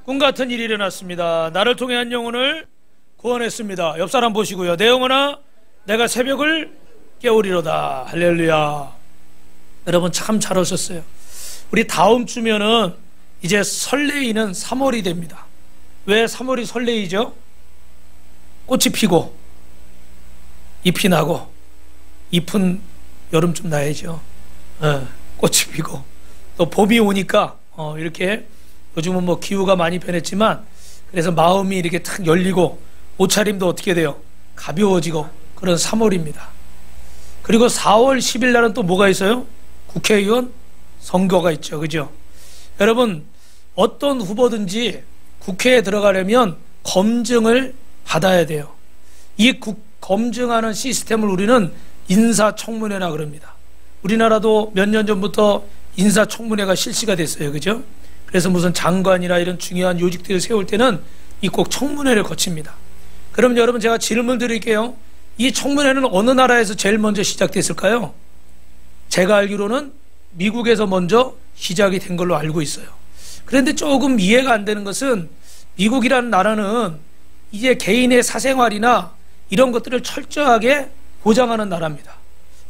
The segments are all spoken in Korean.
꿈같은 일이 일어났습니다. 나를 통해 한 영혼을 구원했습니다. 옆 사람 보시고요. 내 영혼아 내가 새벽을 깨우리로다. 할렐루야. 여러분 참 잘 오셨어요. 우리 다음 주면은 이제 설레이는 3월이 됩니다. 왜 3월이 설레이죠? 꽃이 피고 잎이 나고, 잎은 여름쯤 나야죠. 꽃이 피고 또 봄이 오니까 이렇게 요즘은 뭐 기후가 많이 변했지만 그래서 마음이 이렇게 탁 열리고 옷차림도 어떻게 돼요? 가벼워지고 그런 3월입니다. 그리고 4월 10일 날은 또 뭐가 있어요? 국회의원 선거가 있죠. 그죠? 여러분 어떤 후보든지 국회에 들어가려면 검증을 받아야 돼요. 이 검증하는 시스템을 우리는 인사청문회라 그럽니다. 우리나라도 몇 년 전부터 인사청문회가 실시가 됐어요. 그죠? 그래서 무슨 장관이나 이런 중요한 요직들을 세울 때는 이 꼭 청문회를 거칩니다. 그럼 여러분 제가 질문 드릴게요. 이 청문회는 어느 나라에서 제일 먼저 시작됐을까요? 제가 알기로는 미국에서 먼저 시작이 된 걸로 알고 있어요. 그런데 조금 이해가 안 되는 것은 미국이라는 나라는 이제 개인의 사생활이나 이런 것들을 철저하게 보장하는 나라입니다.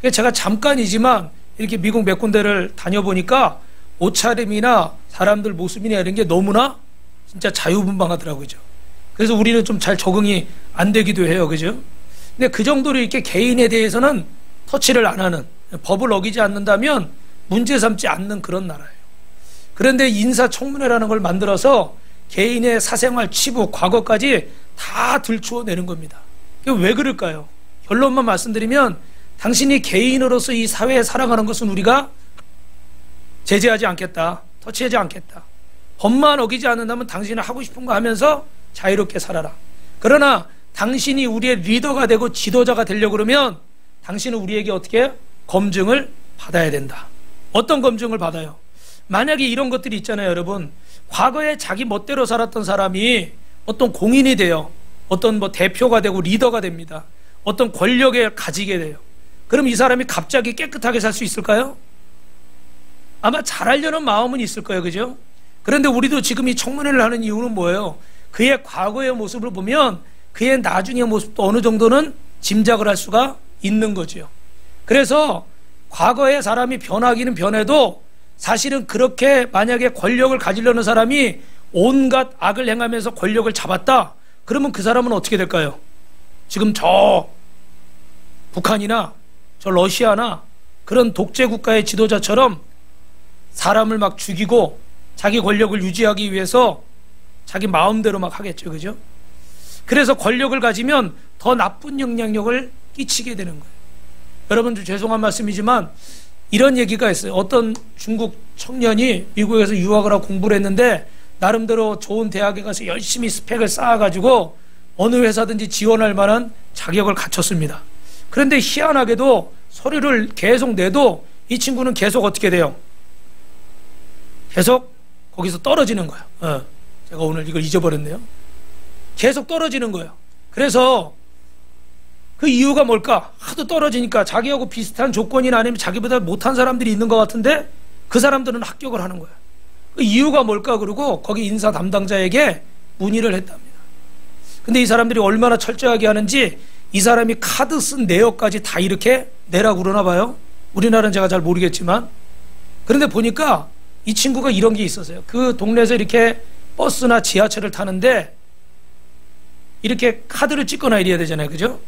제가 잠깐이지만 이렇게 미국 몇 군데를 다녀보니까 옷차림이나 사람들 모습이나 이런 게 너무나 진짜 자유분방하더라고요. 그래서 우리는 좀 잘 적응이 안 되기도 해요. 그죠? 근데 그 정도로 이렇게 개인에 대해서는 터치를 안 하는, 법을 어기지 않는다면 문제 삼지 않는 그런 나라예요. 그런데 인사청문회라는 걸 만들어서 개인의 사생활, 치부, 과거까지 다 들추어내는 겁니다. 왜 그럴까요? 결론만 말씀드리면 당신이 개인으로서 이 사회에 살아가는 것은 우리가 제재하지 않겠다. 터치하지 않겠다. 법만 어기지 않는다면 당신은 하고 싶은 거 하면서 자유롭게 살아라. 그러나 당신이 우리의 리더가 되고 지도자가 되려고 그러면 당신은 우리에게 어떻게 검증을 받아야 된다. 어떤 검증을 받아요? 만약에 이런 것들이 있잖아요. 여러분 과거에 자기 멋대로 살았던 사람이 어떤 공인이 돼요. 어떤 뭐 대표가 되고 리더가 됩니다. 어떤 권력을 가지게 돼요. 그럼 이 사람이 갑자기 깨끗하게 살 수 있을까요? 아마 잘하려는 마음은 있을 거예요. 그죠? 그런데 우리도 지금 이 청문회를 하는 이유는 뭐예요? 그의 과거의 모습을 보면 그의 나중의 모습도 어느 정도는 짐작을 할 수가 있는 거죠. 그래서 과거의 사람이 변하기는 변해도 사실은 그렇게 만약에 권력을 가지려는 사람이 온갖 악을 행하면서 권력을 잡았다. 그러면 그 사람은 어떻게 될까요? 지금 저 북한이나 저 러시아나 그런 독재 국가의 지도자처럼 사람을 막 죽이고 자기 권력을 유지하기 위해서 자기 마음대로 막 하겠죠. 그죠? 그래서 권력을 가지면 더 나쁜 영향력을 끼치게 되는 거예요. 여러분 좀 죄송한 말씀이지만 이런 얘기가 있어요. 어떤 중국 청년이 미국에서 유학을 하고 공부를 했는데 나름대로 좋은 대학에 가서 열심히 스펙을 쌓아가지고 어느 회사든지 지원할 만한 자격을 갖췄습니다. 그런데 희한하게도 서류를 계속 내도 이 친구는 계속 어떻게 돼요? 계속 거기서 떨어지는 거예요. 제가 오늘 이걸 잊어버렸네요. 계속 떨어지는 거예요. 그래서 그 이유가 뭘까? 하도 떨어지니까 자기하고 비슷한 조건이나 아니면 자기보다 못한 사람들이 있는 것 같은데 그 사람들은 합격을 하는 거예요. 그 이유가 뭘까? 그러고 거기 인사 담당자에게 문의를 했답니다. 근데 이 사람들이 얼마나 철저하게 하는지 이 사람이 카드 쓴 내역까지 다 이렇게 내라고 그러나 봐요. 우리나라는 제가 잘 모르겠지만. 그런데 보니까 이 친구가 이런 게 있었어요. 그 동네에서 이렇게 버스나 지하철을 타는데 이렇게 카드를 찍거나 이래야 되잖아요. 그죠?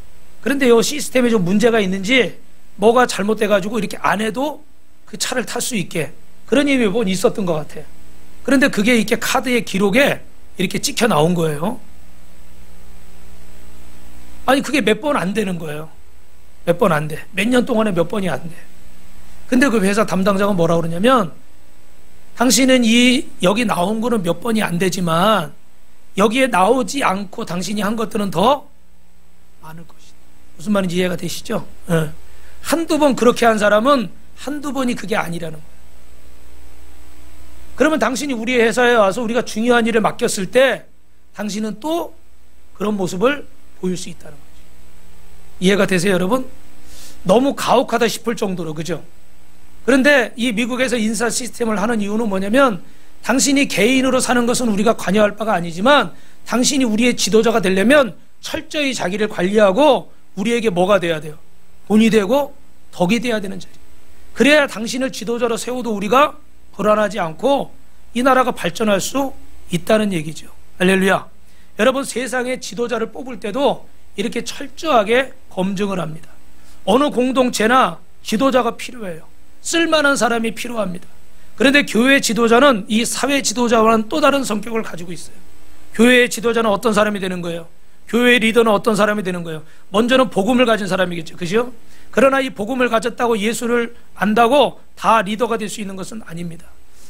그런데 이 시스템에 좀 문제가 있는지 뭐가 잘못돼가지고 이렇게 안 해도 그 차를 탈 수 있게 그런 일이 몇 번 있었던 것 같아요. 그런데 그게 이렇게 카드의 기록에 이렇게 찍혀 나온 거예요. 아니 그게 몇 번 안 되는 거예요. 몇 번 안 돼. 몇 년 동안에 몇 번이 안 돼. 근데 그 회사 담당자가 뭐라고 그러냐면 당신은 여기 나온 거는 몇 번이 안 되지만 여기에 나오지 않고 당신이 한 것들은 더 많을 것이다. 무슨 말인지 이해가 되시죠? 한두 번 그렇게 한 사람은 한두 번이 그게 아니라는 거예요. 그러면 당신이 우리 회사에 와서 우리가 중요한 일을 맡겼을 때 당신은 또 그런 모습을 보일 수 있다는 거죠. 이해가 되세요, 여러분? 너무 가혹하다 싶을 정도로, 그죠? 그런데 이 미국에서 인사 시스템을 하는 이유는 뭐냐면 당신이 개인으로 사는 것은 우리가 관여할 바가 아니지만 당신이 우리의 지도자가 되려면 철저히 자기를 관리하고 우리에게 뭐가 돼야 돼요? 본이 되고 덕이 돼야 되는 자리. 그래야 당신을 지도자로 세워도 우리가 불안하지 않고 이 나라가 발전할 수 있다는 얘기죠. 할렐루야. 여러분, 세상의 지도자를 뽑을 때도 이렇게 철저하게 검증을 합니다. 어느 공동체나 지도자가 필요해요. 쓸만한 사람이 필요합니다. 그런데 교회 지도자는 이 사회 지도자와는 또 다른 성격을 가지고 있어요. 교회의 지도자는 어떤 사람이 되는 거예요? 교회의 리더는 어떤 사람이 되는 거예요? 먼저는 복음을 가진 사람이겠죠. 그죠? 그러나 이 복음을 가졌다고 예수를 안다고 다 리더가 될 수 있는 것은 아닙니다.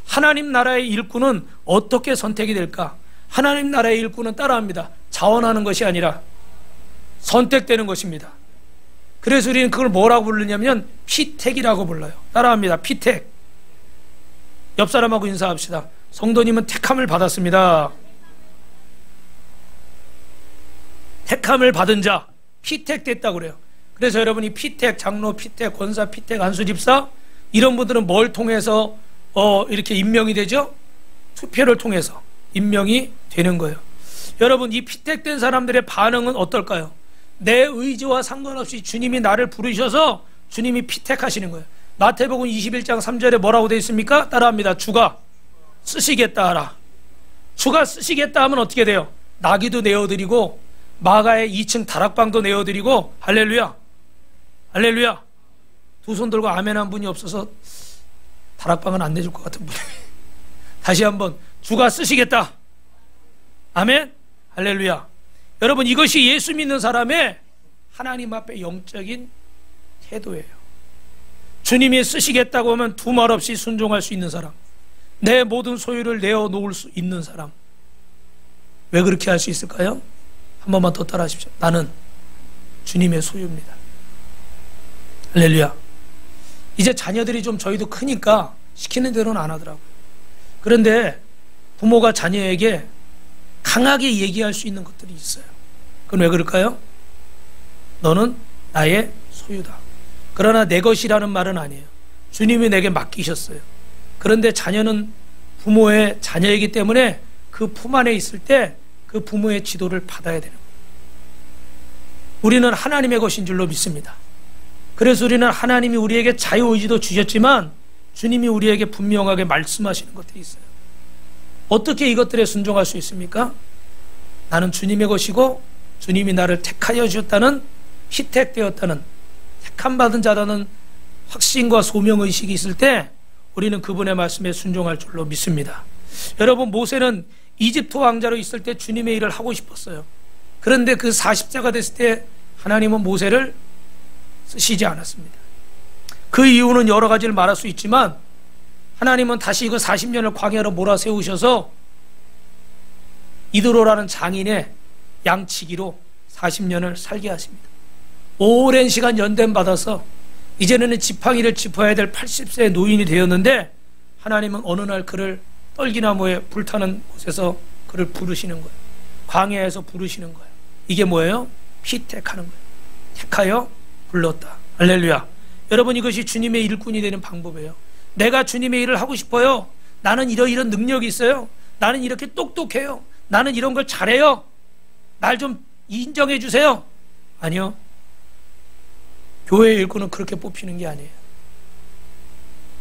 하나님 나라의 일꾼은 어떻게 선택이 될까? 하나님 나라의 일꾼은 따라합니다. 자원하는 것이 아니라 선택되는 것입니다. 그래서 우리는 그걸 뭐라고 부르냐면 피택이라고 불러요. 따라합니다. 피택. 옆 사람하고 인사합시다. 성도님은 택함을 받았습니다. 택함을 받은 자, 피택됐다고 그래요. 그래서 여러분이 피택, 장로 피택, 권사 피택, 안수집사 이런 분들은 뭘 통해서 이렇게 임명이 되죠? 투표를 통해서 임명이 되는 거예요. 여러분, 이 피택된 사람들의 반응은 어떨까요? 내 의지와 상관없이 주님이 나를 부르셔서 주님이 피택하시는 거예요. 마태복음 21장 3절에 뭐라고 되어 있습니까? 따라합니다. 주가 쓰시겠다 하라. 주가 쓰시겠다 하면 어떻게 돼요? 나귀도 내어드리고 마가의 2층 다락방도 내어드리고. 할렐루야, 할렐루야. 두 손 들고 아멘 한 분이 없어서 다락방은 안 내줄 것 같은 분이 다시 한번 주가 쓰시겠다. 아멘. 할렐루야. 여러분, 이것이 예수 믿는 사람의 하나님 앞에 영적인 태도예요. 주님이 쓰시겠다고 하면 두말 없이 순종할 수 있는 사람, 내 모든 소유를 내어놓을 수 있는 사람. 왜 그렇게 할 수 있을까요? 한 번만 더 따라 하십시오. 나는 주님의 소유입니다. 할렐루야. 이제 자녀들이 좀 저희도 크니까 시키는 대로는 안 하더라고요. 그런데 부모가 자녀에게 강하게 얘기할 수 있는 것들이 있어요. 그건 왜 그럴까요? 너는 나의 소유다. 그러나 내 것이라는 말은 아니에요. 주님이 내게 맡기셨어요. 그런데 자녀는 부모의 자녀이기 때문에 그 품 안에 있을 때 그 부모의 지도를 받아야 되는 거예요. 우리는 하나님의 것인 줄로 믿습니다. 그래서 우리는 하나님이 우리에게 자유의지도 주셨지만 주님이 우리에게 분명하게 말씀하시는 것들이 있어요. 어떻게 이것들에 순종할 수 있습니까? 나는 주님의 것이고 주님이 나를 택하여 주셨다는, 피택되었다는, 택함받은 자라는 확신과 소명의식이 있을 때 우리는 그분의 말씀에 순종할 줄로 믿습니다. 여러분, 모세는 이집트 왕자로 있을 때 주님의 일을 하고 싶었어요. 그런데 그 40세가 됐을 때 하나님은 모세를 쓰시지 않았습니다. 그 이유는 여러 가지를 말할 수 있지만 하나님은 다시 그 40년을 광야로 몰아세우셔서 이드로라는 장인의 양치기로 40년을 살게 하십니다. 오랜 시간 연단 받아서 이제는 지팡이를 짚어야 될 80세의 노인이 되었는데 하나님은 어느 날 그를 떨기나무에 불타는 곳에서 그를 부르시는 거예요. 광야에서 부르시는 거예요. 이게 뭐예요? 피택하는 거예요. 택하여 불렀다. 할렐루야. 여러분, 이것이 주님의 일꾼이 되는 방법이에요. 내가 주님의 일을 하고 싶어요. 나는 이런 능력이 있어요. 나는 이렇게 똑똑해요. 나는 이런 걸 잘해요. 날 좀 인정해 주세요. 아니요. 교회의 일꾼은 그렇게 뽑히는 게 아니에요.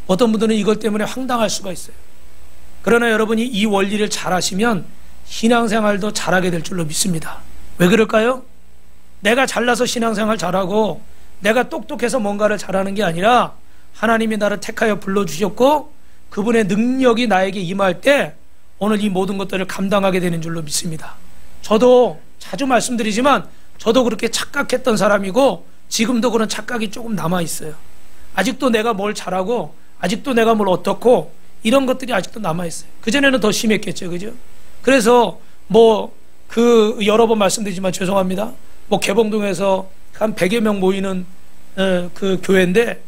어떤 분들은 이것 때문에 황당할 수가 있어요. 그러나 여러분이 이 원리를 잘 하시면 신앙생활도 잘하게 될 줄로 믿습니다. 왜 그럴까요? 내가 잘나서 신앙생활 잘하고 내가 똑똑해서 뭔가를 잘하는 게 아니라 하나님이 나를 택하여 불러주셨고 그분의 능력이 나에게 임할 때 오늘 이 모든 것들을 감당하게 되는 줄로 믿습니다. 저도 자주 말씀드리지만 저도 그렇게 착각했던 사람이고 지금도 그런 착각이 조금 남아있어요. 아직도 내가 뭘 잘하고 아직도 내가 뭘 어떻고 이런 것들이 아직도 남아있어요. 그전에는 더 심했겠죠. 그죠? 그래서 여러 번 말씀드리지만 죄송합니다. 개봉동에서 한 100여 명 모이는 그 교회인데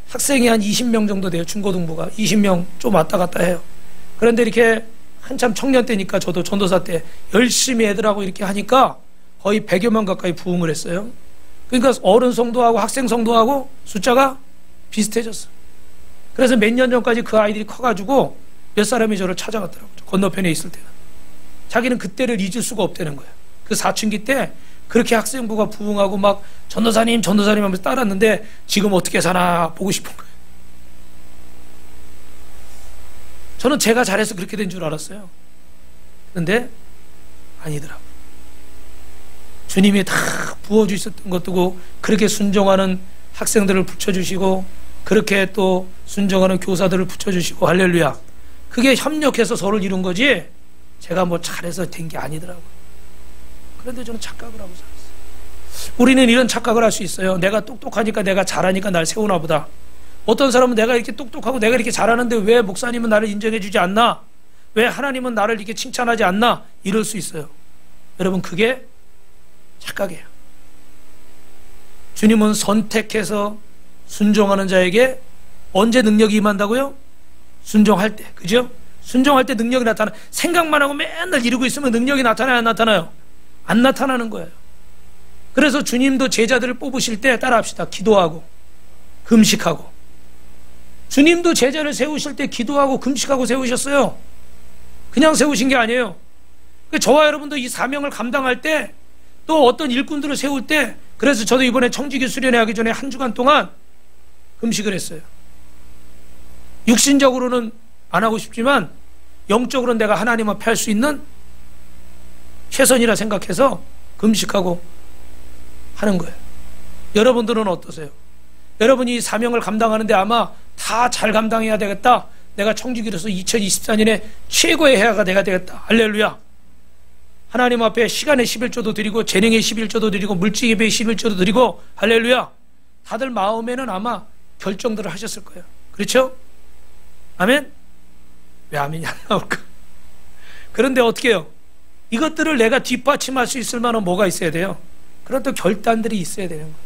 학생이 한 20명 정도 돼요. 중고등부가 20명 좀 왔다 갔다 해요. 그런데 이렇게 한참 청년 때니까 저도 전도사 때 열심히 애들하고 이렇게 하니까 거의 100여 명 가까이 부흥을 했어요. 그러니까 어른 성도하고 학생 성도하고 숫자가 비슷해졌어요. 그래서 몇 년 전까지 그 아이들이 커가지고 몇 사람이 저를 찾아갔더라고요. 건너편에 있을 때는. 자기는 그때를 잊을 수가 없다는 거예요. 그 사춘기 때 그렇게 학생부가 부흥하고 막 전도사님 전도사님 하면서 따랐는데 지금 어떻게 사나 보고 싶은 거예요. 저는 제가 잘해서 그렇게 된 줄 알았어요. 그런데 아니더라고요. 주님이 다 부어주셨던 것도 그렇게 순종하는 학생들을 붙여주시고 그렇게 또 순종하는 교사들을 붙여주시고 할렐루야. 그게 협력해서 서로를 이룬 거지 제가 뭐 잘해서 된 게 아니더라고요. 그런데 저는 착각을 하고 살았어요. 우리는 이런 착각을 할 수 있어요. 내가 똑똑하니까 내가 잘하니까 날 세우나 보다. 어떤 사람은 내가 이렇게 똑똑하고 내가 이렇게 잘하는데 왜 목사님은 나를 인정해 주지 않나? 왜 하나님은 나를 이렇게 칭찬하지 않나? 이럴 수 있어요. 여러분 그게 착각이에요. 주님은 선택해서 순종하는 자에게 언제 능력이 임한다고요? 순종할 때. 그죠? 순종할 때 능력이 나타나. 생각만 하고 맨날 이루고 있으면 능력이 나타나요? 안 나타나요? 안 나타나는 거예요. 그래서 주님도 제자들을 뽑으실 때 따라합시다. 기도하고 금식하고. 주님도 제자를 세우실 때 기도하고 금식하고 세우셨어요. 그냥 세우신 게 아니에요. 저와 여러분도 이 사명을 감당할 때 또 어떤 일꾼들을 세울 때 그래서 저도 이번에 청지기 수련회 하기 전에 한 주간 동안 금식을 했어요. 육신적으로는 안 하고 싶지만 영적으로는 내가 하나님 앞에 할 수 있는 최선이라 생각해서 금식하고 하는 거예요. 여러분들은 어떠세요? 여러분이 사명을 감당하는데 아마 다 잘 감당해야 되겠다. 내가 청지기로서 2024년에 최고의 해야가 돼야 되겠다. 할렐루야. 하나님 앞에 시간의 11조도 드리고 재능의 11조도 드리고 물질 예배의 11조도 드리고 할렐루야. 다들 마음에는 아마 결정들을 하셨을 거예요. 그렇죠? 아멘? 왜 아멘이 안 나올까? 그런데 어떻게 해요? 이것들을 내가 뒷받침할 수 있을 만한 뭐가 있어야 돼요? 그런 또 결단들이 있어야 되는 거예요.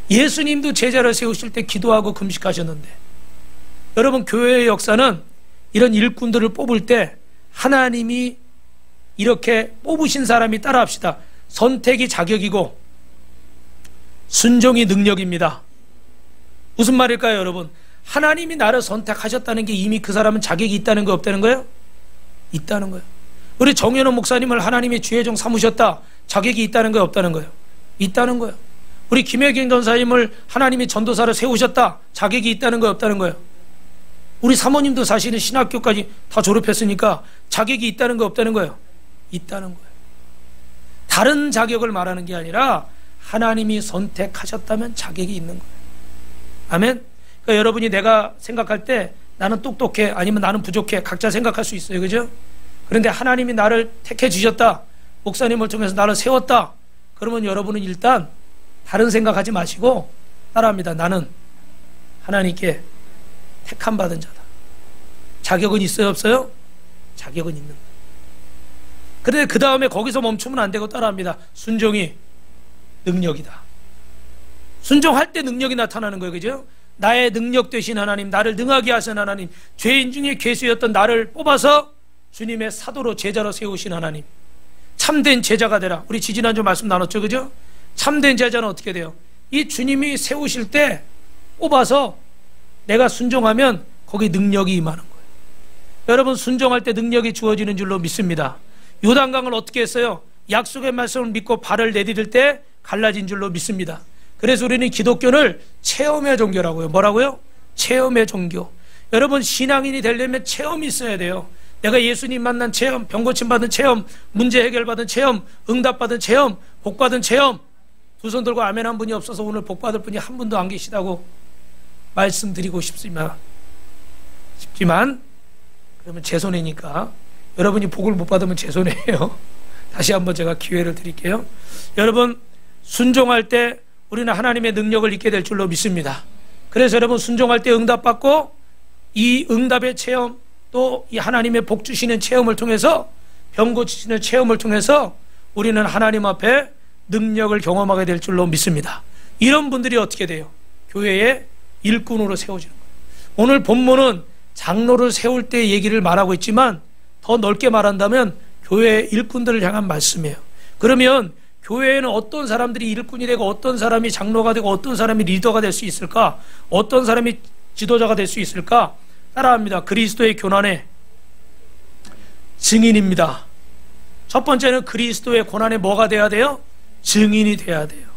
예수님도 제자를 세우실 때 기도하고 금식하셨는데 여러분 교회의 역사는 이런 일꾼들을 뽑을 때 하나님이 이렇게 뽑으신 사람이 따라합시다. 선택이 자격이고 순종이 능력입니다. 무슨 말일까요 여러분? 하나님이 나를 선택하셨다는 게 이미 그 사람은 자격이 있다는 거 없다는 거예요? 있다는 거예요. 우리 정현원 목사님을 하나님이 주의종 삼으셨다. 자격이 있다는 거예요? 없다는 거예요? 있다는 거예요. 우리 김혜경 전사님을 하나님이 전도사를 세우셨다. 자격이 있다는 거예요? 없다는 거예요? 우리 사모님도 사실은 신학교까지 다 졸업했으니까 자격이 있다는 거예요? 없다는 거예요? 있다는 거예요. 다른 자격을 말하는 게 아니라 하나님이 선택하셨다면 자격이 있는 거예요. 아멘? 그러니까 여러분이 내가 생각할 때 나는 똑똑해 아니면 나는 부족해 각자 생각할 수 있어요. 그죠? 그런데 하나님이 나를 택해 주셨다. 목사님을 통해서 나를 세웠다. 그러면 여러분은 일단 다른 생각하지 마시고 따라합니다. 나는 하나님께 택함 받은 자다. 자격은 있어요? 없어요? 자격은 있는 거예요. 그런데 그 다음에 거기서 멈추면 안 되고 따라합니다. 순종이 능력이다. 순종할 때 능력이 나타나는 거예요. 그죠? 나의 능력 되신 하나님, 나를 능하게 하신 하나님, 죄인 중에 괴수였던 나를 뽑아서 주님의 사도로 제자로 세우신 하나님, 참된 제자가 되라. 우리 지지난주 말씀 나눴죠. 그죠? 참된 제자는 어떻게 돼요? 이 주님이 세우실 때 뽑아서 내가 순종하면 거기 능력이 임하는 거예요. 여러분 순종할 때 능력이 주어지는 줄로 믿습니다. 요단강을 어떻게 했어요? 약속의 말씀을 믿고 발을 내디딜 때 갈라진 줄로 믿습니다. 그래서 우리는 기독교를 체험의 종교라고요. 뭐라고요? 체험의 종교. 여러분 신앙인이 되려면 체험이 있어야 돼요. 내가 예수님 만난 체험, 병 고침 받은 체험, 문제 해결 받은 체험, 응답 받은 체험, 복 받은 체험. 두 손 들고 아멘 한 분이 없어서 오늘 복 받을 분이 한 분도 안 계시다고 말씀드리고 싶지만 그러면 제 손해니까 여러분이 복을 못 받으면 제 손해예요. 다시 한번 제가 기회를 드릴게요. 여러분 순종할 때 우리는 하나님의 능력을 잊게 될 줄로 믿습니다. 그래서 여러분 순종할 때 응답받고 이 응답의 체험 또 이 하나님의 복 주시는 체험을 통해서 병 고치시는 체험을 통해서 우리는 하나님 앞에 능력을 경험하게 될 줄로 믿습니다. 이런 분들이 어떻게 돼요? 교회의 일꾼으로 세워지는 거예요. 오늘 본문은 장로를 세울 때 얘기를 말하고 있지만 더 넓게 말한다면 교회의 일꾼들을 향한 말씀이에요. 그러면 교회에는 어떤 사람들이 일꾼이 되고 어떤 사람이 장로가 되고 어떤 사람이 리더가 될 수 있을까? 어떤 사람이 지도자가 될 수 있을까? 따라합니다. 그리스도의 교난에 증인입니다. 첫 번째는 그리스도의 고난에 뭐가 돼야 돼요? 증인이 돼야 돼요.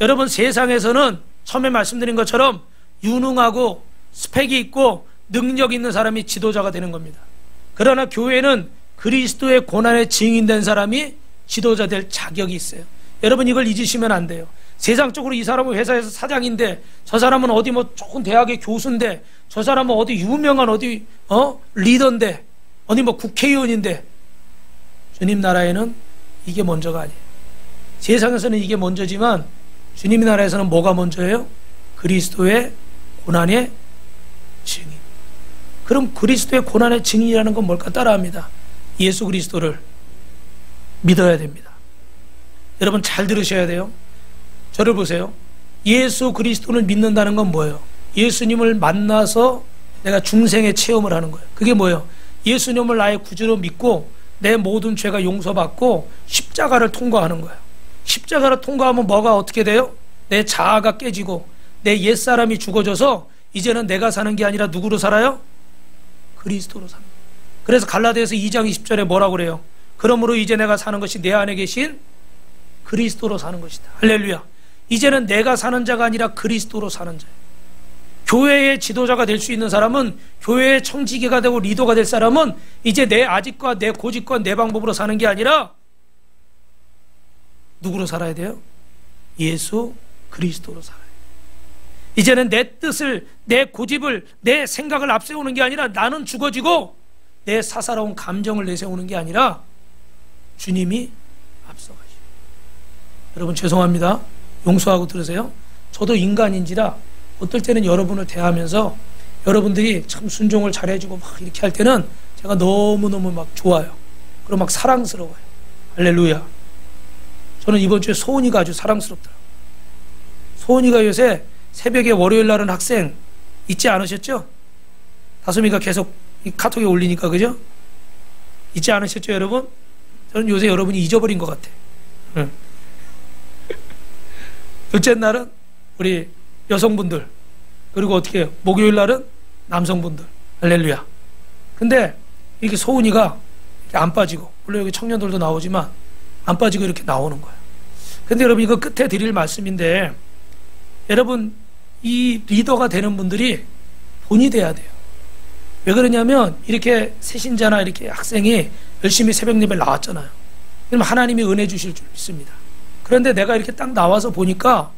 여러분, 세상에서는 처음에 말씀드린 것처럼 유능하고 스펙이 있고 능력 있는 사람이 지도자가 되는 겁니다. 그러나 교회는 그리스도의 고난에 증인된 사람이 지도자 될 자격이 있어요. 여러분, 이걸 잊으시면 안 돼요. 세상적으로 이 사람은 회사에서 사장인데, 저 사람은 어디 뭐 좋은 대학의 교수인데, 저 사람은 어디 유명한 어디 리더인데, 어디 뭐 국회의원인데, 주님 나라에는 이게 먼저가 아니에요. 세상에서는 이게 먼저지만 주님 나라에서는 뭐가 먼저예요? 그리스도의 고난의 증인. 그럼 그리스도의 고난의 증인이라는 건 뭘까? 따라합니다. 예수 그리스도를 믿어야 됩니다. 여러분, 잘 들으셔야 돼요. 저를 보세요. 예수 그리스도를 믿는다는 건 뭐예요? 예수님을 만나서 내가 중생의 체험을 하는 거예요. 그게 뭐예요? 예수님을 나의 구주로 믿고 내 모든 죄가 용서받고 십자가를 통과하는 거예요. 십자가를 통과하면 뭐가 어떻게 돼요? 내 자아가 깨지고 내 옛사람이 죽어져서 이제는 내가 사는 게 아니라 누구로 살아요? 그리스도로 사는 거예요. 그래서 갈라디아서 2장 20절에 뭐라고 그래요? 그러므로 이제 내가 사는 것이 내 안에 계신 그리스도로 사는 것이다. 할렐루야. 이제는 내가 사는 자가 아니라 그리스도로 사는 자예요. 교회의 지도자가 될 수 있는 사람은, 교회의 청지기가 되고 리더가 될 사람은 이제 내 아집과 내 고집과 내 방법으로 사는 게 아니라 누구로 살아야 돼요? 예수 그리스도로 살아야 돼요. 이제는 내 뜻을, 내 고집을, 내 생각을 앞세우는 게 아니라 나는 죽어지고 내 사사로운 감정을 내세우는 게 아니라 주님이 앞서가시고. 여러분, 죄송합니다. 용서하고 들으세요. 저도 인간인지라 어떨 때는 여러분을 대하면서 여러분들이 참 순종을 잘해주고 막 이렇게 할 때는 제가 너무너무 막 좋아요. 그리고 막 사랑스러워요. 할렐루야. 저는 이번 주에 소은이가 아주 사랑스럽더라고요. 소은이가 요새 새벽에 월요일 날은 학생 잊지 않으셨죠? 다솜이가 계속 이 카톡에 올리니까, 그죠? 잊지 않으셨죠, 여러분? 저는 요새 여러분이 잊어버린 것 같아. 응. 둘째 날은 우리 여성분들, 그리고 어떻게 해요? 목요일 날은 남성분들. 할렐루야. 근데 이렇게 소은이가 이렇게 안 빠지고, 물론 여기 청년들도 나오지만 안 빠지고 이렇게 나오는 거예요. 근데 여러분, 이거 끝에 드릴 말씀인데, 여러분, 이 리더가 되는 분들이 본이 돼야 돼요. 왜 그러냐면, 이렇게 새신자나 이렇게 학생이 열심히 새벽 예배 나왔잖아요. 그럼 하나님이 은혜 주실 줄 믿습니다. 그런데 내가 이렇게 딱 나와서 보니까,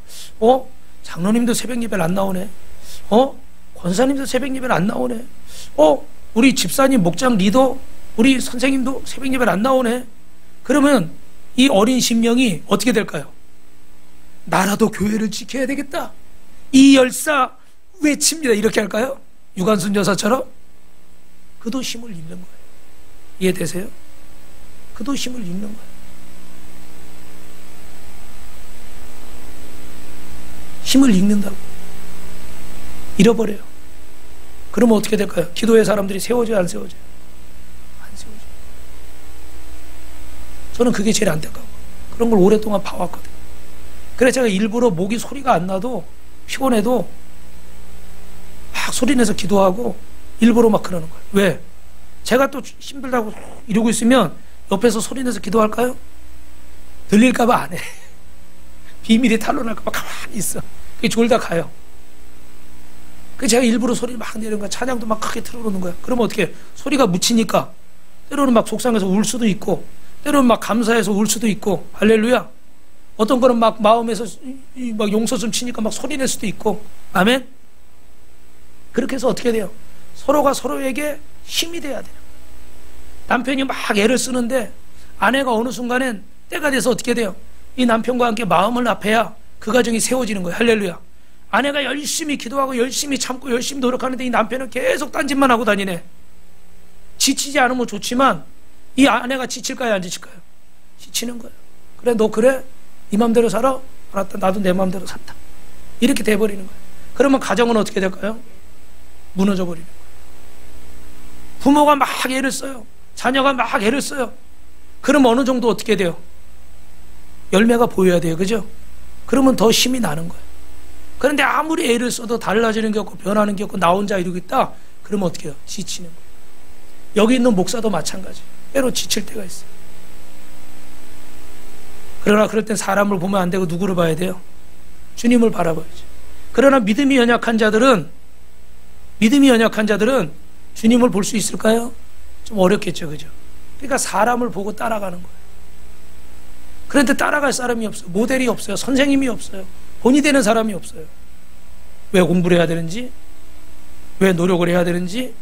장로님도 새벽 예배를 안 나오네. 권사님도 새벽 예배를 안 나오네. 우리 집사님, 목장 리더, 우리 선생님도 새벽 예배를 안 나오네. 그러면 이 어린 심령이 어떻게 될까요? 나라도 교회를 지켜야 되겠다, 이 열사 외칩니다. 이렇게 할까요? 유관순 여사처럼? 그도 힘을 잃는 거예요. 이해되세요? 그도 힘을 잃는 거예요. 힘을 잃는다고. 잃어버려요. 그러면 어떻게 될까요? 기도의 사람들이 세워져요, 안 세워져요? 안 세워져요. 저는 그게 제일 안타까워. 그런 걸 오랫동안 봐왔거든요. 그래서 제가 일부러 목이 소리가 안 나도, 피곤해도 막 소리내서 기도하고 일부러 막 그러는 거예요. 왜? 제가 또 힘들다고 이러고 있으면 옆에서 소리내서 기도할까요? 들릴까봐 안 해. 비밀이 탄로날까봐 가만히 있어. 그게 졸다 가요. 그 제가 일부러 소리를 막 내는 거야. 찬양도 막 크게 틀어놓는 거야. 그러면 어떻게 해? 소리가 묻히니까 때로는 막 속상해서 울 수도 있고, 때로는 막 감사해서 울 수도 있고. 할렐루야. 어떤 거는 막 마음에서 막 용서 좀 치니까 막 소리 낼 수도 있고. 아멘. 그렇게 해서 어떻게 돼요? 서로가 서로에게 힘이 돼야 돼요. 남편이 막 애를 쓰는데 아내가 어느 순간엔 때가 돼서 어떻게 돼요? 이 남편과 함께 마음을 합해야 그 가정이 세워지는 거예요. 할렐루야. 아내가 열심히 기도하고 열심히 참고 열심히 노력하는데 이 남편은 계속 딴짓만 하고 다니네. 지치지 않으면 좋지만 이 아내가 지칠까요, 안 지칠까요? 지치는 거예요. 그래, 너 그래? 네 맘대로 살아? 알았다. 나도 내 맘대로 산다. 이렇게 돼버리는 거예요. 그러면 가정은 어떻게 될까요? 무너져 버리는 거예요. 부모가 막 애를 써요. 자녀가 막 애를 써요. 그럼 어느 정도 어떻게 돼요? 열매가 보여야 돼요. 그죠? 그러면 더 힘이 나는 거예요. 그런데 아무리 애를 써도 달라지는 게 없고 변하는 게 없고 나 혼자 이러고 있다, 그러면 어떻게 해요? 지치는 거예요. 여기 있는 목사도 마찬가지예요. 때로 지칠 때가 있어요. 그러나 그럴 땐 사람을 보면 안 되고 누구를 봐야 돼요? 주님을 바라봐야죠. 그러나 믿음이 연약한 자들은 주님을 볼 수 있을까요? 좀 어렵겠죠, 그죠? 그러니까 사람을 보고 따라가는 거예요. 그런데 따라갈 사람이 없어요. 모델이 없어요. 선생님이 없어요. 본이 되는 사람이 없어요. 왜 공부를 해야 되는지, 왜 노력을 해야 되는지,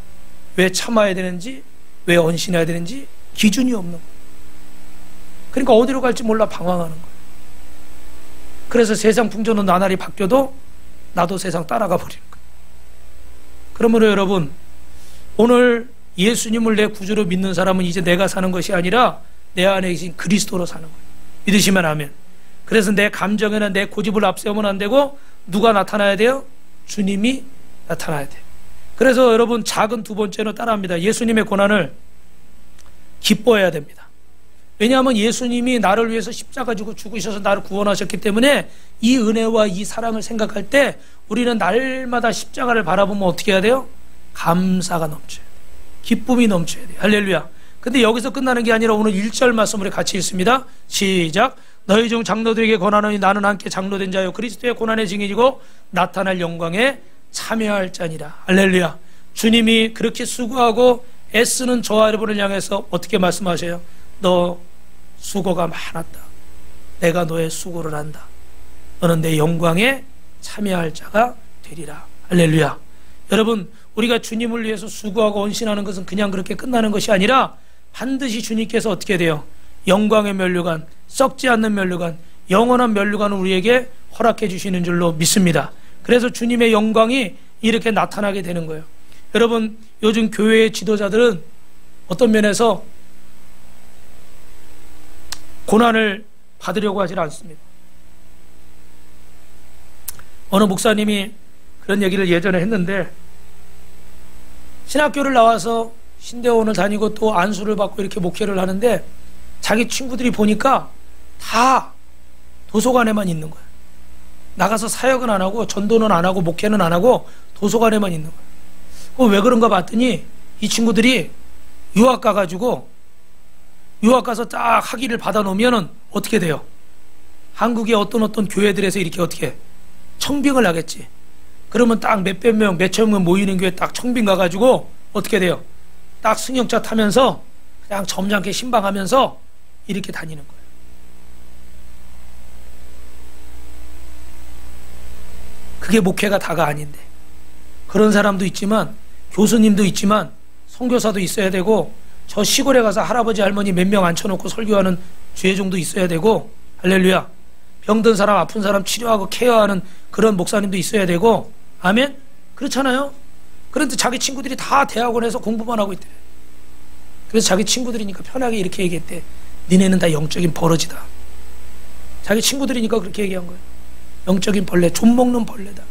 왜 참아야 되는지, 왜 언신해야 되는지 기준이 없는 거예요. 그러니까 어디로 갈지 몰라 방황하는 거예요. 그래서 세상 풍조는 나날이 바뀌어도 나도 세상 따라가 버리는 거예요. 그러므로 여러분, 오늘 예수님을 내 구주로 믿는 사람은 이제 내가 사는 것이 아니라 내 안에 계신 그리스도로 사는 거예요. 믿으시면 아멘. 그래서 내 감정이나 내 고집을 앞세우면 안 되고 누가 나타나야 돼요? 주님이 나타나야 돼요. 그래서 여러분, 작은 두 번째로 따라합니다. 예수님의 고난을 기뻐해야 됩니다. 왜냐하면 예수님이 나를 위해서 십자가 지고 죽으셔서 나를 구원하셨기 때문에 이 은혜와 이 사랑을 생각할 때 우리는 날마다 십자가를 바라보면 어떻게 해야 돼요? 감사가 넘쳐야 돼요. 기쁨이 넘쳐야 돼요. 할렐루야. 근데 여기서 끝나는 게 아니라 오늘 1절 말씀으로 같이 읽습니다. 시작. 너희 중 장로들에게 권하노니 나는 함께 장로된 자요 그리스도의 고난의 증인이고 나타날 영광에 참여할 자니라. 할렐루야. 주님이 그렇게 수고하고 애쓰는 저와 여러분을 향해서 어떻게 말씀하셔요? 너 수고가 많았다. 내가 너의 수고를 한다. 너는 내 영광에 참여할 자가 되리라. 할렐루야. 여러분, 우리가 주님을 위해서 수고하고 헌신하는 것은 그냥 그렇게 끝나는 것이 아니라 반드시 주님께서 어떻게 돼요? 영광의 면류관, 썩지 않는 면류관, 영원한 면류관을 우리에게 허락해 주시는 줄로 믿습니다. 그래서 주님의 영광이 이렇게 나타나게 되는 거예요. 여러분, 요즘 교회의 지도자들은 어떤 면에서 고난을 받으려고 하지 않습니다. 어느 목사님이 그런 얘기를 예전에 했는데, 신학교를 나와서 신대원을 다니고 또 안수를 받고 이렇게 목회를 하는데 자기 친구들이 보니까 다 도서관에만 있는 거예요. 나가서 사역은 안 하고 전도는 안 하고 목회는 안 하고 도서관에만 있는 거예요. 왜 그런가 봤더니 이 친구들이 유학 가가지고 유학 가서 딱 학위를 받아 놓으면은 어떻게 돼요? 한국의 어떤 교회들에서 이렇게 어떻게 청빙을 하겠지. 그러면 딱 몇백 명, 몇천 명 모이는 교회 딱 청빙 가가지고 어떻게 돼요? 딱 승용차 타면서 그냥 점잖게 신방하면서 이렇게 다니는 거예요. 그게 목회가 다가 아닌데. 그런 사람도 있지만, 교수님도 있지만, 선교사도 있어야 되고, 저 시골에 가서 할아버지 할머니 몇 명 앉혀놓고 설교하는 주회종도 있어야 되고, 할렐루야. 병든 사람, 아픈 사람 치료하고 케어하는 그런 목사님도 있어야 되고, 아멘? 그렇잖아요? 그런데 자기 친구들이 다 대학원에서 공부만 하고 있대. 그래서 자기 친구들이니까 편하게 이렇게 얘기했대. 니네는 다 영적인 버러지다. 자기 친구들이니까 그렇게 얘기한 거예요. 영적인 벌레, 좀 먹는 벌레다.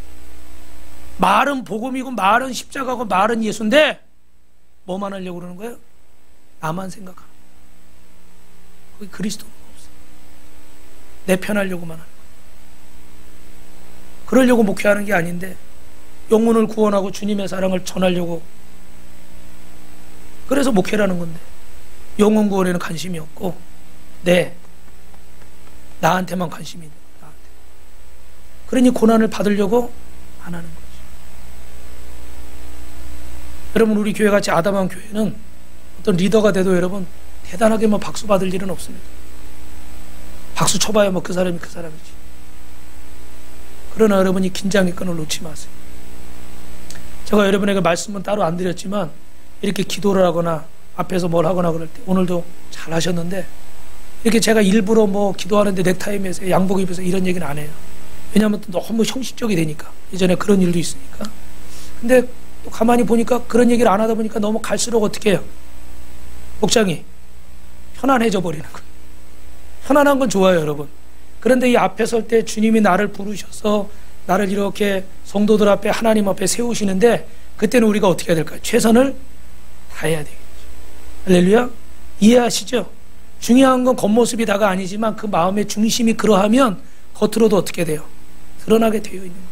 말은 복음이고 말은 십자가고 말은 예수인데 뭐만 하려고 그러는 거예요? 나만 생각하는 거예요. 거기 그리스도가 없어. 내 편하려고만 하는 거예요. 그러려고 목회하는 게 아닌데 영혼을 구원하고 주님의 사랑을 전하려고, 그래서 목회라는 건데 영혼 구원에는 관심이 없고 나한테만 관심이 있는 거야. 나한테. 그러니 고난을 받으려고 안 하는 거죠. 여러분, 우리 교회같이 아담한 교회는 어떤 리더가 돼도 여러분 대단하게 뭐 박수 받을 일은 없습니다. 박수 쳐봐야 뭐 그 사람이 그 사람이지. 그러나 여러분이 긴장의 끈을 놓지 마세요. 제가 여러분에게 말씀은 따로 안 드렸지만 이렇게 기도를 하거나 앞에서 뭘 하거나 그럴 때 오늘도 잘 하셨는데, 이렇게 제가 일부러 뭐 기도하는데 넥타이 매서 양복 입어서 이런 얘기는 안 해요. 왜냐하면 또 너무 형식적이 되니까. 예전에 그런 일도 있으니까. 근데 또 가만히 보니까 그런 얘기를 안 하다 보니까 너무 갈수록 어떻게 해요? 복장이 편안해져 버리는 거예요. 편안한 건 좋아요, 여러분. 그런데 이 앞에 설 때 주님이 나를 부르셔서 나를 이렇게 성도들 앞에 하나님 앞에 세우시는데 그때는 우리가 어떻게 해야 될까요? 최선을 다해야 되겠죠. 할렐루야. 이해하시죠? 중요한 건 겉모습이 다가 아니지만 그 마음의 중심이 그러하면 겉으로도 어떻게 돼요? 드러나게 되어 있는 거예요.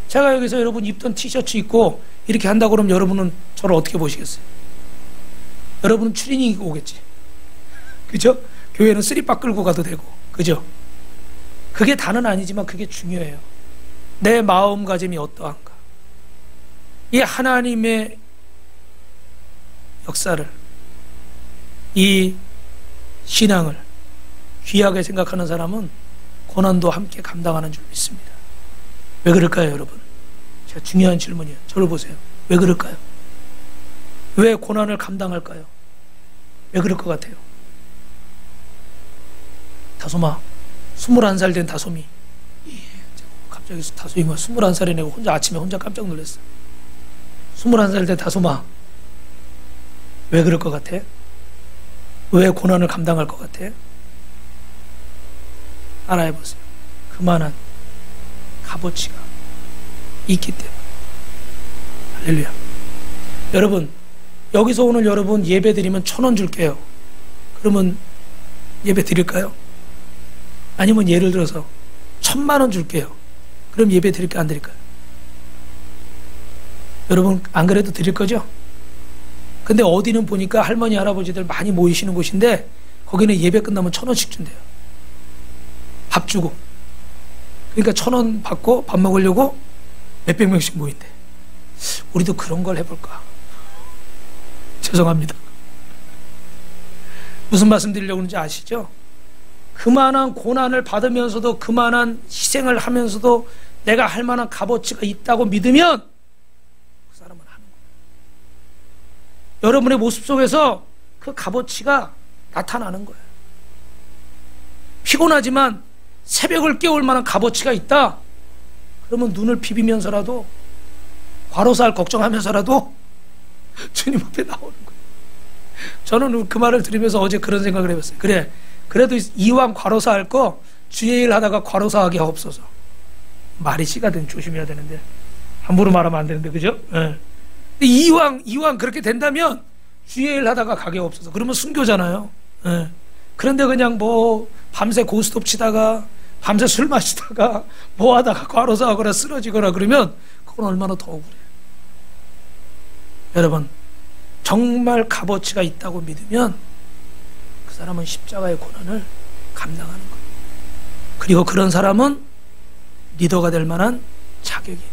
제가 여기서 여러분 입던 티셔츠 입고 이렇게 한다고 그러면 여러분은 저를 어떻게 보시겠어요? 여러분은 추리닝 입고 오겠지. 그죠? 교회는 쓰리빠 끌고 가도 되고, 그죠? 그게 다는 아니지만 그게 중요해요. 내 마음가짐이 어떠한가. 이 하나님의 역사를, 이 신앙을 귀하게 생각하는 사람은 고난도 함께 감당하는 줄 믿습니다. 왜 그럴까요, 여러분? 제가 중요한 질문이에요. 저를 보세요. 왜 그럴까요? 왜 고난을 감당할까요? 왜 그럴 것 같아요? 다솜아, 21살 된 다솜이, 갑자기 다솜이가 21살이 내고 아침에 혼자 깜짝 놀랐어요. 21살 된 다솜아, 왜 그럴 것 같아? 왜 고난을 감당할 것 같아? 따라해보세요. 그만한 값어치가 있기 때문에. 할렐루야. 여러분, 여기서 오늘 여러분 예배 드리면 1,000원 줄게요. 그러면 예배 드릴까요? 아니면 예를 들어서 1,000,000원 줄게요. 그럼 예배 드릴까요? 안 드릴까요? 여러분 안 그래도 드릴 거죠? 근데 어디는 보니까 할머니 할아버지들 많이 모이시는 곳인데 거기는 예배 끝나면 1,000원씩 준대요. 밥 주고. 그러니까 1,000원 받고 밥 먹으려고 몇백 명씩 모인대. 우리도 그런 걸 해볼까? 죄송합니다. 무슨 말씀 드리려고 하는지 아시죠? 그만한 고난을 받으면서도 그만한 희생을 하면서도 내가 할 만한 값어치가 있다고 믿으면 그 사람은 하는 거예요. 여러분의 모습 속에서 그 값어치가 나타나는 거예요. 피곤하지만 새벽을 깨울 만한 값어치가 있다. 그러면 눈을 비비면서라도 과로사를 걱정하면서라도 주님 앞에 나오는 거예요. 저는 그 말을 들으면서 어제 그런 생각을 해봤어요. 그래, 그래도 이왕 과로사 할 거 주의 일 하다가 과로사 하게 없어서. 말이 씨가 된 조심해야 되는데 함부로 말하면 안 되는데, 그죠? 네. 이왕 그렇게 된다면 주의 일 하다가 가게 없어서. 그러면 순교잖아요. 네. 그런데 그냥 뭐 밤새 고스톱 치다가 밤새 술 마시다가 뭐 하다가 과로사 하거나 쓰러지거나 그러면 그건 얼마나 더 억울해요. 여러분, 정말 값어치가 있다고 믿으면 그 사람은 십자가의 고난을 감당하는 거예요. 그리고 그런 사람은 리더가 될 만한 자격이 있어요.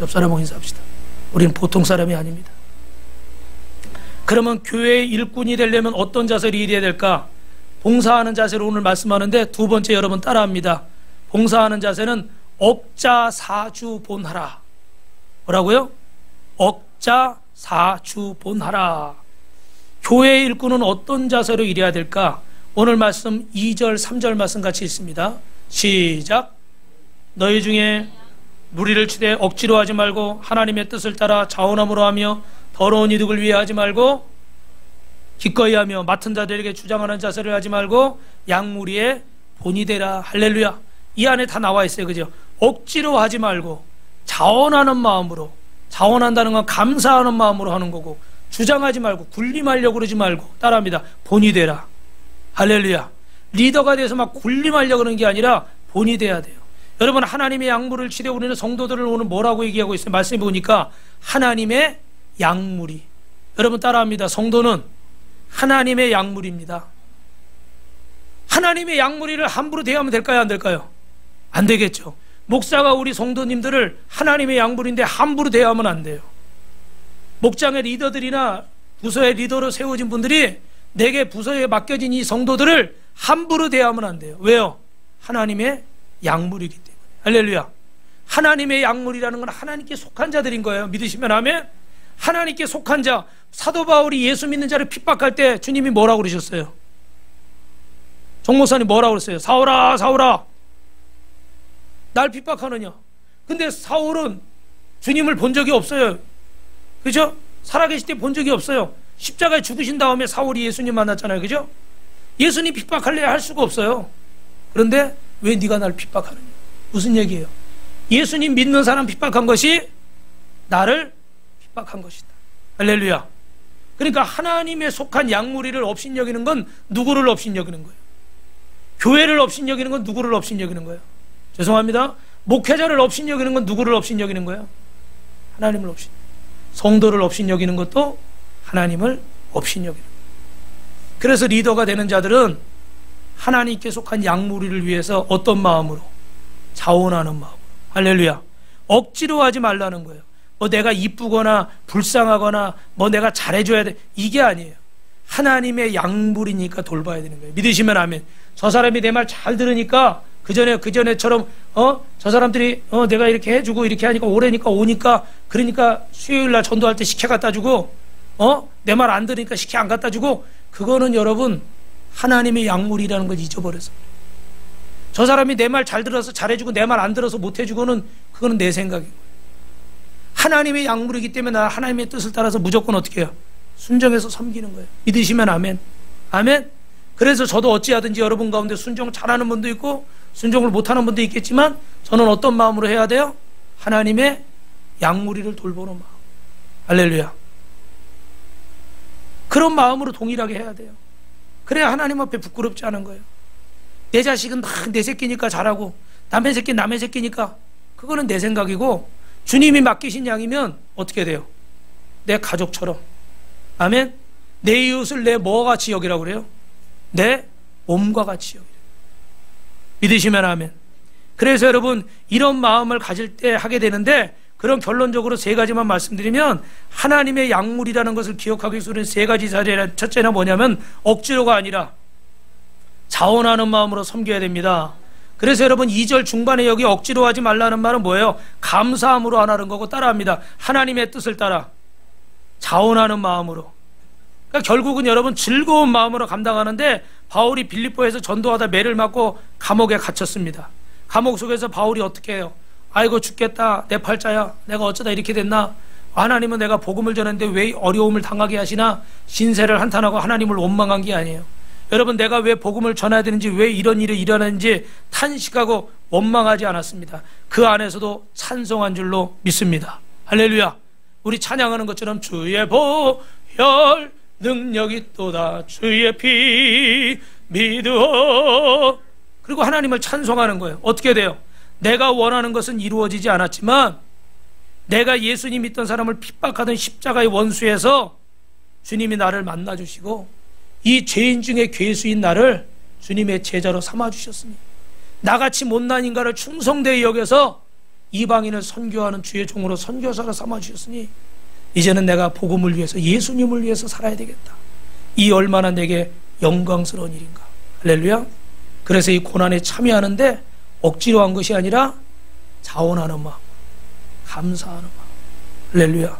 옆 사람하고 인사합시다. 우리는 보통 사람이 아닙니다. 그러면 교회의 일꾼이 되려면 어떤 자세를 일해야 될까? 봉사하는 자세로 오늘 말씀하는데 두 번째 여러분 따라합니다. 봉사하는 자세는 억자사주본하라. 뭐라고요? 억자사주본하라. 교회의 일꾼은 어떤 자세로 일해야 될까? 오늘 말씀 2절 3절 말씀 같이 있습니다. 시작. 너희 중에 무리를 치되 억지로 하지 말고 하나님의 뜻을 따라 자원함으로 하며 더러운 이득을 위해 하지 말고 기꺼이 하며 맡은 자들에게 주장하는 자세를 하지 말고 양무리의 본이 되라. 할렐루야. 이 안에 다 나와 있어요. 그죠? 억지로 하지 말고 자원하는 마음으로, 자원한다는 건 감사하는 마음으로 하는 거고, 주장하지 말고 군림하려고 그러지 말고, 따라합니다. 본이 되라. 할렐루야. 리더가 돼서 막 군림하려고 그러는 게 아니라 본이 돼야 돼요. 여러분, 하나님의 양무리를 치려 우리는 성도들을 오늘 뭐라고 얘기하고 있어요? 말씀해 보니까 하나님의 양무리. 여러분 따라합니다. 성도는 하나님의 양무리입니다. 하나님의 양무리를 함부로 대하면 될까요? 안 될까요? 안 되겠죠. 목사가 우리 성도님들을 하나님의 양무리인데 함부로 대하면 안 돼요. 목장의 리더들이나 부서의 리더로 세워진 분들이 내게 부서에 맡겨진 이 성도들을 함부로 대하면 안 돼요. 왜요? 하나님의 양물이기 때문에. 할렐루야. 하나님의 양물이라는 건 하나님께 속한 자들인 거예요. 믿으시면 아멘. 하나님께 속한 자. 사도 바울이 예수 믿는 자를 핍박할 때 주님이 뭐라고 그러셨어요? 정 목사님 뭐라고 그랬어요? 사울아, 사울아, 날 핍박하느냐? 근데 사울은 주님을 본 적이 없어요. 그죠? 살아계실 때 본 적이 없어요. 십자가에 죽으신 다음에 사울이 예수님 만났잖아요. 그죠? 예수님 핍박할래 할 수가 없어요. 그런데 왜 네가 날 핍박하느냐? 무슨 얘기예요? 예수님 믿는 사람 핍박한 것이 나를 핍박한 것이다. 할렐루야. 그러니까 하나님의 속한 양무리를 업신여기는 건 누구를 업신여기는 거예요? 교회를 업신여기는 건 누구를 업신여기는 거예요? 죄송합니다. 목회자를 업신여기는 건 누구를 업신여기는 거예요? 하나님을 업신. 성도를 업신여기는 것도 하나님을 업신여기는 거예요. 그래서 리더가 되는 자들은 하나님께 속한 양무리를 위해서 어떤 마음으로? 자원하는 마음으로. 할렐루야. 억지로 하지 말라는 거예요. 뭐 내가 이쁘거나 불쌍하거나 뭐 내가 잘해줘야 돼, 이게 아니에요. 하나님의 양물이니까 돌봐야 되는 거예요. 믿으시면 아멘. 저 사람이 내 말 잘 들으니까 그전에처럼 저 사람들이 내가 이렇게 해주고 이렇게 하니까 오래니까 오니까, 그러니까 수요일날 전도할 때 식혜 갖다 주고 내 말 안 들으니까 식혜 안 갖다 주고, 그거는 여러분 하나님의 양물이라는 걸 잊어버려서. 저 사람이 내 말 잘 들어서 잘해주고 내 말 안 들어서 못해주고는 그거는 내 생각이고, 하나님의 양물이기 때문에 나 하나님의 뜻을 따라서 무조건 어떻게 해요? 순종해서 섬기는 거예요. 믿으시면 아멘. 아멘. 그래서 저도 어찌하든지 여러분 가운데 순종 잘하는 분도 있고 순종을 못하는 분도 있겠지만, 저는 어떤 마음으로 해야 돼요? 하나님의 양무리를 돌보는 마음. 할렐루야. 그런 마음으로 동일하게 해야 돼요. 그래야 하나님 앞에 부끄럽지 않은 거예요. 내 자식은 다 내 새끼니까 잘하고, 남의 새끼는 남의 새끼니까, 그거는 내 생각이고, 주님이 맡기신 양이면 어떻게 돼요? 내 가족처럼. 아멘. 내 이웃을 내 뭐와 같이 여기라고 그래요? 내 몸과 같이 여기라. 믿으시면 아멘. 그래서 여러분 이런 마음을 가질 때 하게 되는데, 그런 결론적으로 세 가지만 말씀드리면, 하나님의 양물이라는 것을 기억하기 위해서는 세 가지 사례라. 첫째는 뭐냐면 억지로가 아니라 자원하는 마음으로 섬겨야 됩니다. 그래서 여러분 2절 중반에 여기 억지로 하지 말라는 말은 뭐예요? 감사함으로 하라는 거고, 따라합니다. 하나님의 뜻을 따라 자원하는 마음으로. 그러니까 결국은 여러분 즐거운 마음으로 감당하는데, 바울이 빌립보에서 전도하다 매를 맞고 감옥에 갇혔습니다. 감옥 속에서 바울이 어떻게 해요? 아이고 죽겠다, 내 팔자야, 내가 어쩌다 이렇게 됐나, 하나님은 내가 복음을 전했는데 왜 어려움을 당하게 하시나, 신세를 한탄하고 하나님을 원망한 게 아니에요. 여러분 내가 왜 복음을 전해야 되는지, 왜 이런 일이 일어나는지 탄식하고 원망하지 않았습니다. 그 안에서도 찬송한 줄로 믿습니다. 할렐루야. 우리 찬양하는 것처럼 주의 보혈 능력이 또다, 주의 피 믿으오. 그리고 하나님을 찬송하는 거예요. 어떻게 돼요? 내가 원하는 것은 이루어지지 않았지만, 내가 예수님 믿던 사람을 핍박하던 십자가의 원수에서 주님이 나를 만나주시고, 이 죄인 중에 괴수인 나를 주님의 제자로 삼아주셨으니, 나같이 못난 인간을 충성되이 여겨서 이방인을 선교하는 주의 종으로 선교사로 삼아주셨으니, 이제는 내가 복음을 위해서, 예수님을 위해서 살아야 되겠다. 이 얼마나 내게 영광스러운 일인가. 할렐루야. 그래서 이 고난에 참여하는데 억지로 한 것이 아니라 자원하는 마음, 감사하는 마음. 할렐루야.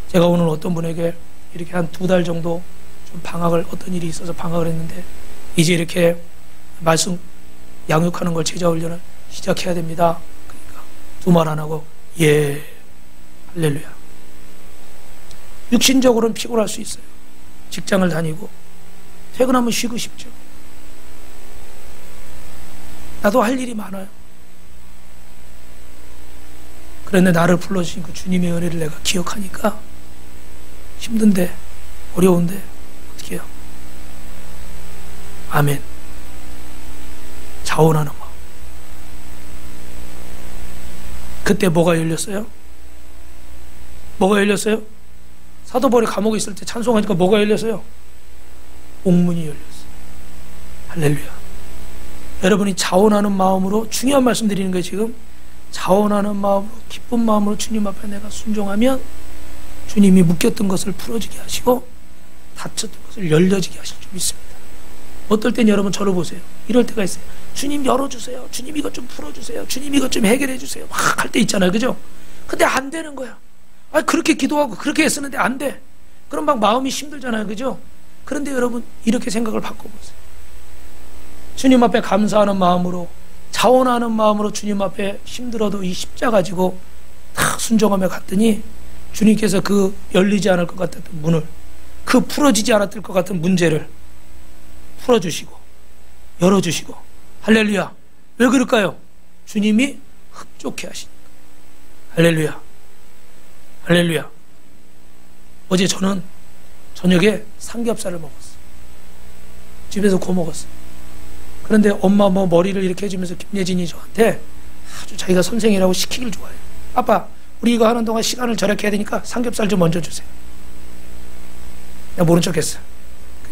제가 오늘 어떤 분에게 이렇게 한 2달 정도 좀 방학을, 어떤 일이 있어서 방학을 했는데, 이제 이렇게 말씀 양육하는 걸, 제자 훈련을 시작해야 됩니다. 그러니까 두 말 안 하고 예, 할렐루야. 육신적으로는 피곤할 수 있어요. 직장을 다니고 퇴근하면 쉬고 싶죠. 나도 할 일이 많아요. 그런데 나를 불러주신 그 주님의 은혜를 내가 기억하니까 힘든데, 어려운데 어떻게 해요? 아멘. 자원하는 마음. 그때 뭐가 열렸어요? 뭐가 열렸어요? 사도 바울이 감옥에 있을 때 찬송하니까 뭐가 열렸어요? 옥문이 열렸어요. 할렐루야. 여러분이 자원하는 마음으로, 중요한 말씀 드리는 거예요. 지금 자원하는 마음으로, 기쁜 마음으로 주님 앞에 내가 순종하면 주님이 묶였던 것을 풀어지게 하시고 닫혔던 것을 열려지게 하실 줄 믿습니다. 어떨 땐 여러분 저를 보세요. 이럴 때가 있어요. 주님 열어주세요. 주님 이것 좀 풀어주세요. 주님 이것 좀 해결해 주세요. 막 할 때 있잖아요. 그죠? 근데 안 되는 거야. 그렇게 기도하고 그렇게 했었는데 안 돼. 그럼 막 마음이 힘들잖아요. 그죠? 그런데 여러분 이렇게 생각을 바꿔보세요. 주님 앞에 감사하는 마음으로, 자원하는 마음으로 주님 앞에 힘들어도 이 십자가 가지고 다 순종하며 갔더니, 주님께서 그 열리지 않을 것 같았던 문을, 그 풀어지지 않았을 것 같은 문제를 풀어주시고 열어주시고. 할렐루야. 왜 그럴까요? 주님이 흡족해 하시니까. 할렐루야. 할렐루야. 어제 저는 저녁에 삼겹살을 먹었어요. 집에서 구워 먹었어요. 그런데 엄마 뭐 머리를 이렇게 해주면서 김예진이 저한테 아주 자기가 선생이라고 시키길 좋아해요. 아빠, 우리 이거 하는 동안 시간을 절약해야 되니까 삼겹살 좀 얹어 주세요. 내가 모른 척 했어.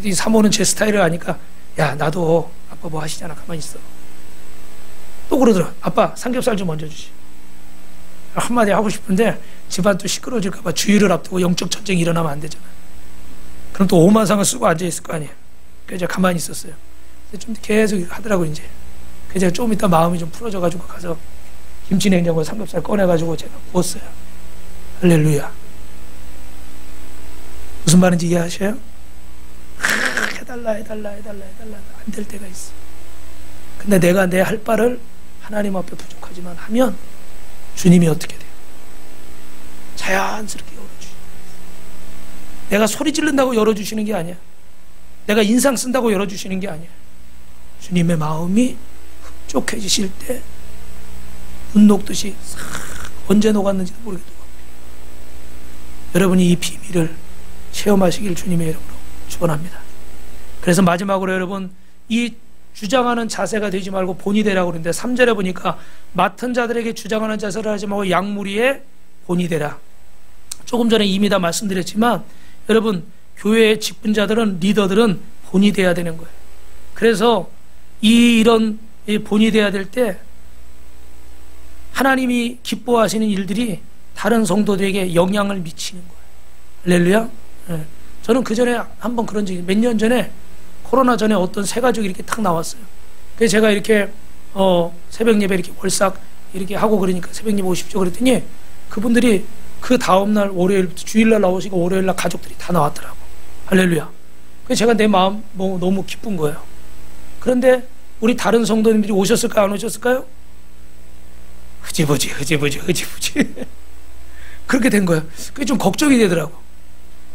이 사모는 제 스타일을 아니까 야 나도 아빠 뭐 하시잖아 가만히 있어. 또 그러더라. 아빠 삼겹살 좀 얹어주시. 한마디 하고 싶은데 집안 또 시끄러워질까 봐 주의를 앞두고 영적 전쟁이 일어나면 안 되잖아. 그럼 또 오만상을 쓰고 앉아있을 거 아니에요. 그래서 제가 가만히 있었어요. 좀 계속 하더라고 이제. 그래서 제가 좀 이따 마음이 좀 풀어져가지고 가서 김치냉장고에 삼겹살 꺼내가지고 제가 구웠어요. 할렐루야. 무슨 말인지 이해하셔요? 해달라 안 될 때가 있어. 근데 내가 내 할 바를 하나님 앞에 부족하지만 하면 주님이 어떻게 돼요? 자연스럽게 열어주시죠. 내가 소리 지른다고 열어주시는 게 아니야. 내가 인상 쓴다고 열어주시는 게 아니야. 주님의 마음이 흡족해지실 때 눈 녹듯이 싹 언제 녹았는지도 모르게 녹았어요. 여러분이 이 비밀을 체험하시길 주님의 이름으로 축원합니다. 그래서 마지막으로 여러분 이 주장하는 자세가 되지 말고 본이 되라고 그러는데 3절에 보니까 맡은 자들에게 주장하는 자세를 하지 말고 양무리에 본이 되라. 조금 전에 이미 다 말씀드렸지만 여러분 교회의 직분자들은 리더들은 본이 돼야 되는 거예요. 그래서 이런 본이 돼야 될 때 하나님이 기뻐하시는 일들이 다른 성도들에게 영향을 미치는 거예요. 할렐루야. 네. 저는 그 전에 한번 그런 적이 몇 년 전에 코로나 전에 어떤 새 가족이 이렇게 탁 나왔어요. 그래서 제가 이렇게 새벽 예배 이렇게 월삭 이렇게 하고 그러니까 새벽 예배 오십시오 그랬더니 그분들이 그 다음날 월요일 주일날 나오시고 월요일날 가족들이 다 나왔더라고. 할렐루야. 그래서 제가 내 마음 너무 기쁜 거예요. 그런데 우리 다른 성도님들이 오셨을까요? 안 오셨을까요? 흐지부지 그렇게 된 거예요. 그게 좀 걱정이 되더라고.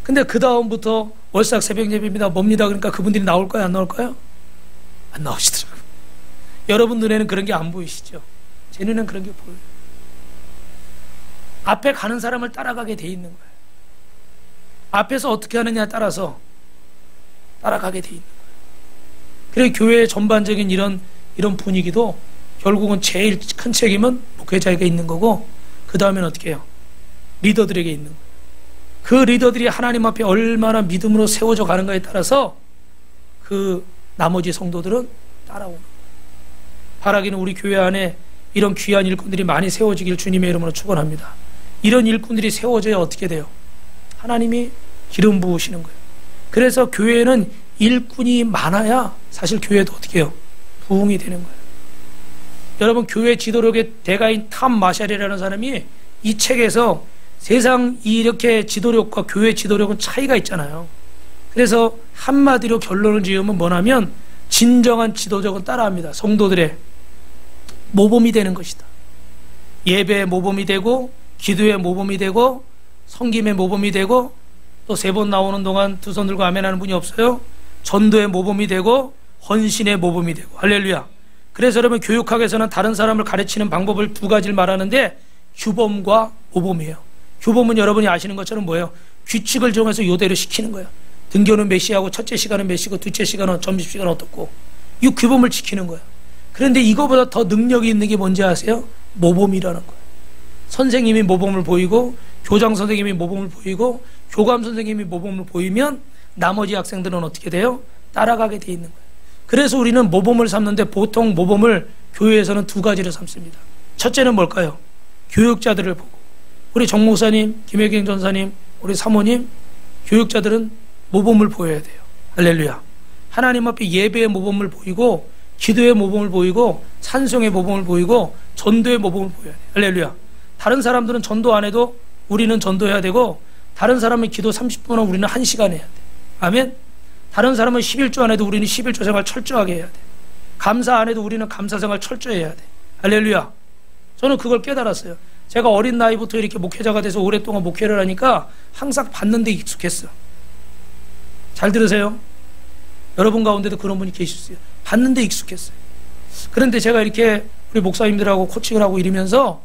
근데 그 다음부터 월삭 새벽 예배입니다 뭡니다 그러니까 그분들이 나올까요? 안 나올까요? 안 나오시더라고요. 여러분 눈에는 그런 게 안 보이시죠? 제 눈에는 그런 게 보여요. 앞에 가는 사람을 따라가게 돼 있는 거예요. 앞에서 어떻게 하느냐에 따라서 따라가게 돼 있는 거예요. 그래서 교회의 전반적인 이런 분위기도 결국은 제일 큰 책임은 목회자에게 있는 거고 그 다음에는 어떻게 해요? 리더들에게 있는 거예요. 그 리더들이 하나님 앞에 얼마나 믿음으로 세워져 가는가에 따라서 그 나머지 성도들은 따라오는 거예요. 바라기는 우리 교회 안에 이런 귀한 일꾼들이 많이 세워지길 주님의 이름으로 축원합니다. 이런 일꾼들이 세워져야 어떻게 돼요? 하나님이 기름 부으시는 거예요. 그래서 교회에는 일꾼이 많아야 사실 교회도 어떻게 해요? 부흥이 되는 거예요. 여러분 교회 지도력의 대가인 탐 마샬이라는 사람이 이 책에서 세상 이렇게 지도력과 교회 지도력은 차이가 있잖아요. 그래서 한마디로 결론을 지으면 뭐냐면 진정한 지도적은 따라합니다. 성도들의 모범이 되는 것이다. 예배의 모범이 되고 기도의 모범이 되고 섬김의 모범이 되고 또 3번 나오는 동안 두 손 들고 아멘하는 분이 없어요. 전도의 모범이 되고 헌신의 모범이 되고 할렐루야. 그래서 여러분 교육학에서는 다른 사람을 가르치는 방법을 2가지를 말하는데 규범과 모범이에요. 규범은 여러분이 아시는 것처럼 뭐예요? 규칙을 정해서 요대로 시키는 거예요. 등교는 몇 시하고 첫째 시간은 몇 시고 둘째 시간은 점심시간은 어떻고 이 규범을 지키는 거예요. 그런데 이거보다 더 능력이 있는 게 뭔지 아세요? 모범이라는 거예요. 선생님이 모범을 보이고 교장 선생님이 모범을 보이고 교감 선생님이 모범을 보이면 나머지 학생들은 어떻게 돼요? 따라가게 돼 있는 거예요. 그래서 우리는 모범을 삼는데 보통 모범을 교회에서는 2가지를 삼습니다. 첫째는 뭘까요? 교육자들을 보고 우리 정 목사님, 김혜경 전사님, 우리 사모님 교육자들은 모범을 보여야 돼요. 할렐루야. 하나님 앞에 예배의 모범을 보이고 기도의 모범을 보이고 찬송의 모범을 보이고 전도의 모범을 보여야 돼요. 할렐루야. 다른 사람들은 전도 안 해도 우리는 전도해야 되고 다른 사람은 기도 30분은 우리는 1시간 해야 돼. 아멘. 다른 사람은 11조 안 해도 우리는 11조 생활 철저하게 해야 돼. 감사 안 해도 우리는 감사 생활 철저히 해야 돼. 할렐루야. 저는 그걸 깨달았어요. 제가 어린 나이부터 이렇게 목회자가 돼서 오랫동안 목회를 하니까 항상 받는 데 익숙했어. 잘 들으세요. 여러분 가운데도 그런 분이 계셨어요. 받는 데 익숙했어요. 그런데 제가 이렇게 우리 목사님들하고 코칭을 하고 이러면서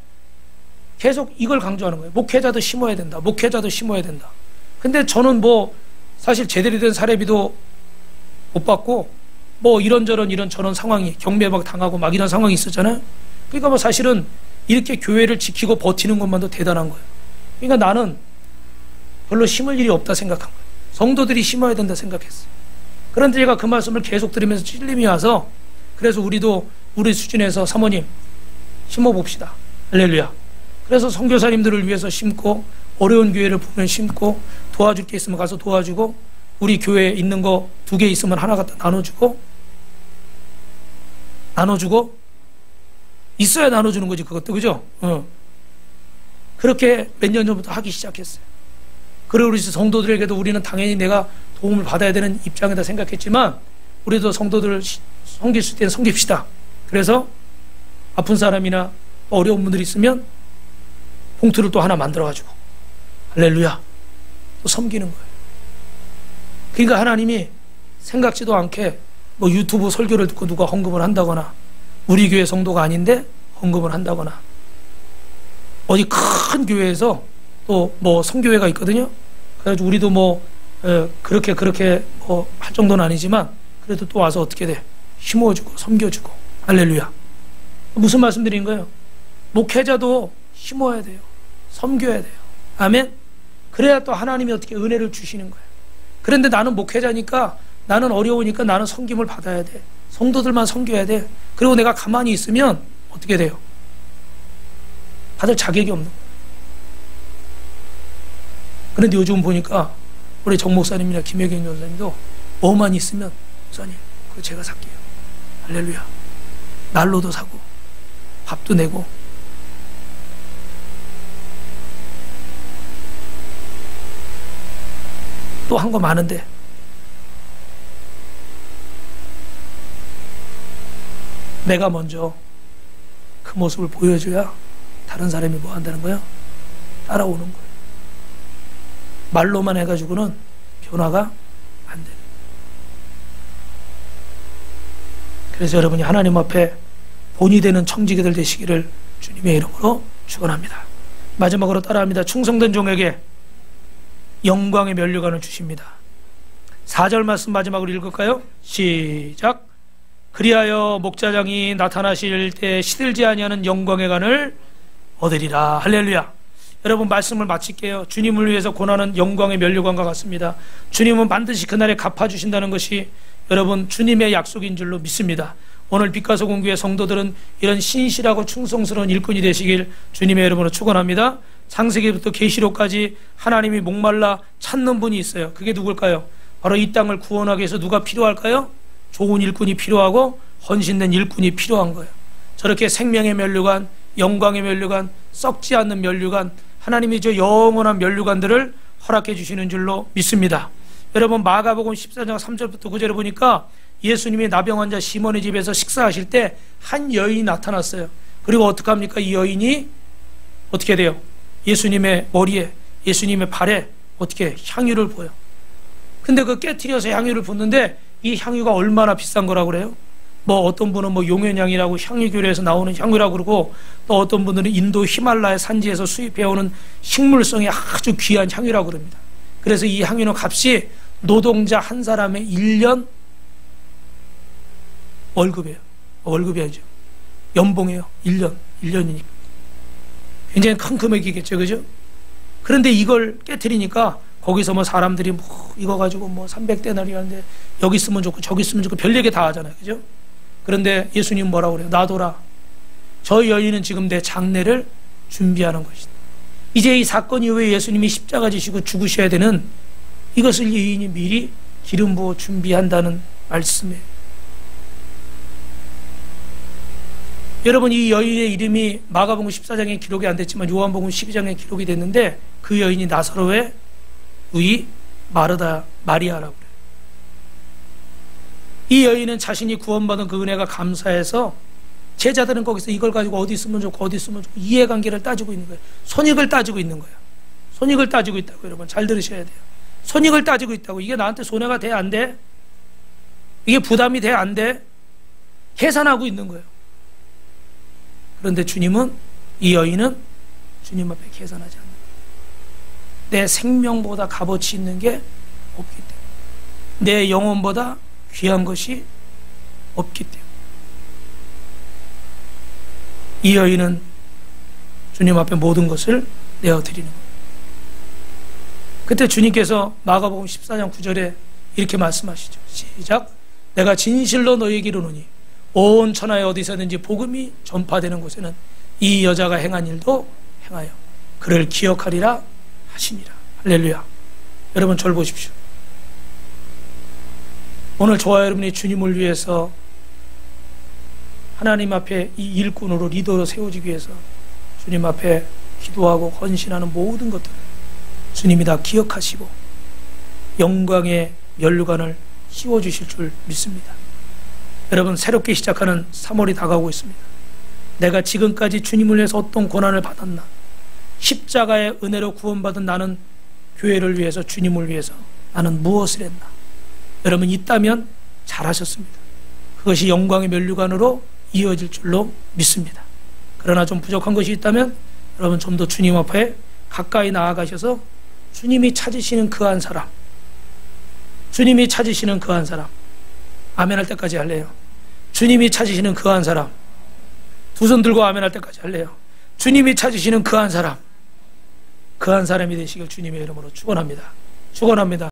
계속 이걸 강조하는 거예요. 목회자도 심어야 된다. 목회자도 심어야 된다. 근데 저는 사실 제대로 된 사례비도 못 받고 이런저런 상황이 경매 막 당하고 막 이런 상황이 있었잖아요. 그러니까 사실은 이렇게 교회를 지키고 버티는 것만도 대단한 거예요. 그러니까 나는 별로 심을 일이 없다 생각한 거예요. 성도들이 심어야 된다 생각했어요. 그런데 제가 그 말씀을 계속 들으면서 찔림이 와서, 그래서 우리도 우리 수준에서 사모님 심어봅시다. 할렐루야. 그래서 선교사님들을 위해서 심고, 어려운 교회를 보면 심고, 도와줄 게 있으면 가서 도와주고, 우리 교회에 있는 거 2개 있으면 하나 갖다 나눠주고 있어야 나눠주는 거지, 그것도. 그죠? 그렇게 몇 년 전부터 하기 시작했어요. 그리고 우리 성도들에게도 우리는 당연히 내가 도움을 받아야 되는 입장이다 생각했지만, 우리도 성도들을 섬길 수 있을 때는 섬깁시다. 그래서 아픈 사람이나 어려운 분들이 있으면 봉투를 또 하나 만들어가지고, 할렐루야, 또 섬기는 거예요. 그러니까 하나님이 생각지도 않게 뭐 유튜브 설교를 듣고 누가 헌금을 한다거나, 우리 교회 성도가 아닌데 헌금을 한다거나, 어디 큰 교회에서 또 뭐 성교회가 있거든요. 그래가지고 우리도 뭐 그렇게 뭐 할 정도는 아니지만, 그래도 또 와서 어떻게 돼? 심어주고 섬겨주고. 할렐루야. 무슨 말씀 드린 거예요? 목회자도 심어야 돼요. 섬겨야 돼요. 아멘. 그래야 또 하나님이 어떻게 은혜를 주시는 거예요. 그런데 나는 목회자니까, 나는 어려우니까 나는 섬김을 받아야 돼. 성도들만 섬겨야 돼. 그리고 내가 가만히 있으면 어떻게 돼요? 받을 자격이 없는 거예요. 그런데 요즘 보니까 우리 정 목사님이나 김혜경 전사님도 뭐만 있으면, 목사님 그거 제가 살게요. 할렐루야. 난로도 사고 밥도 내고. 또 한 거 많은데, 내가 먼저 그 모습을 보여줘야 다른 사람이 뭐 한다는 거야? 따라오는 거예요. 말로만 해가지고는 변화가 안 돼요. 그래서 여러분이 하나님 앞에 본이 되는 청지기들 되시기를 주님의 이름으로 축원합니다. 마지막으로 따라합니다. 충성된 종에게 영광의 면류관을 주십니다. 4절 말씀 마지막으로 읽을까요? 시작. 그리하여 목자장이 나타나실 때 시들지 아니하는 영광의 관을 얻으리라. 할렐루야. 여러분, 말씀을 마칠게요. 주님을 위해서 고난은 영광의 면류관과 같습니다. 주님은 반드시 그날에 갚아주신다는 것이 여러분 주님의 약속인 줄로 믿습니다. 오늘 빛과 소금교회 성도들은 이런 신실하고 충성스러운 일꾼이 되시길 주님의 이름으로 축원합니다. 창세기부터 계시록까지 하나님이 목말라 찾는 분이 있어요. 그게 누굴까요? 바로 이 땅을 구원하기 위해서 누가 필요할까요? 좋은 일꾼이 필요하고 헌신된 일꾼이 필요한 거예요. 저렇게 생명의 면류관, 영광의 면류관, 썩지 않는 면류관, 하나님이 저 영원한 면류관들을 허락해 주시는 줄로 믿습니다. 여러분, 마가복음 14장 3절부터 9절에 보니까 예수님이 나병 환자 시몬의 집에서 식사하실 때 한 여인이 나타났어요. 그리고 어떻게 합니까? 이 여인이 어떻게 돼요? 예수님의 머리에, 예수님의 발에 어떻게 향유를 부어요. 근데 그 깨트려서 향유를 붓는데 이 향유가 얼마나 비싼 거라고 그래요? 뭐 어떤 분은 뭐 용현향이라고 향유교류에서 나오는 향유라고 그러고, 또 어떤 분들은 인도 히말라야 산지에서 수입해오는 식물성이 아주 귀한 향유라고 그럽니다. 그래서 이 향유는 값이 노동자 한 사람의 1년 월급이에요. 월급이 아니죠. 연봉이에요. 1년이니까. 굉장히 큰 금액이겠죠. 그죠? 그런데 이걸 깨트리니까 거기서 뭐 사람들이 뭐 이거 가지고 뭐 300데나리 하는데 여기 쓰면 좋고 저기 쓰면 좋고 별 얘기 다 하잖아요. 그죠? 그런데 예수님 뭐라고 그래요? 놔둬라. 저 여인은 지금 내 장례를 준비하는 것이다. 이제 이 사건 이후에 예수님이 십자가 지시고 죽으셔야 되는 이것을 이 여인이 미리 기름 부어 준비한다는 말씀이에요. 여러분, 이 여인의 이름이 마가복음 14장에 기록이 안 됐지만 요한복음 12장에 기록이 됐는데, 그 여인이 나사로의 의 마리아라고 그래요. 이 여인은 자신이 구원받은 그 은혜가 감사해서 제자들은 거기서 이걸 가지고 어디 쓰면 좋고 어디 쓰면 좋고 이해관계를 따지고 있는 거예요. 손익을 따지고 있는 거예요. 손익을 따지고 있다고. 여러분 잘 들으셔야 돼요. 손익을 따지고 있다고. 이게 나한테 손해가 돼? 안 돼? 이게 부담이 돼? 안 돼? 계산하고 있는 거예요. 그런데 주님은, 이 여인은 주님 앞에 계산하지 않는 거예요. 내 생명보다 값어치 있는 게 없기 때문에, 내 영혼보다 귀한 것이 없기 때문에 이 여인은 주님 앞에 모든 것을 내어드리는 거예요. 그때 주님께서 마가복음 14장 9절에 이렇게 말씀하시죠. 시작. 내가 진실로 너희에게 이르노니 온 천하에 어디서든지 복음이 전파되는 곳에는 이 여자가 행한 일도 행하여 그를 기억하리라 하시니라. 할렐루야. 여러분 저를 보십시오. 오늘 저와 여러분이 주님을 위해서 하나님 앞에 이 일꾼으로 리더로 세워지기 위해서 주님 앞에 기도하고 헌신하는 모든 것들을 주님이 다 기억하시고 영광의 면류관을 씌워주실 줄 믿습니다. 여러분 새롭게 시작하는 3월이 다가오고 있습니다. 내가 지금까지 주님을 위해서 어떤 고난을 받았나, 십자가의 은혜로 구원받은 나는 교회를 위해서, 주님을 위해서 나는 무엇을 했나. 여러분 있다면 잘하셨습니다. 그것이 영광의 면류관으로 이어질 줄로 믿습니다. 그러나 좀 부족한 것이 있다면 여러분 좀 더 주님 앞에 가까이 나아가셔서 주님이 찾으시는 그 한 사람, 주님이 찾으시는 그 한 사람, 아멘 할 때까지 할래요. 주님이 찾으시는 그 한 사람, 두 손 들고 아멘 할 때까지 할래요. 주님이 찾으시는 그 한 사람, 그 한 사람이 되시길 주님의 이름으로 축원합니다. 축원합니다.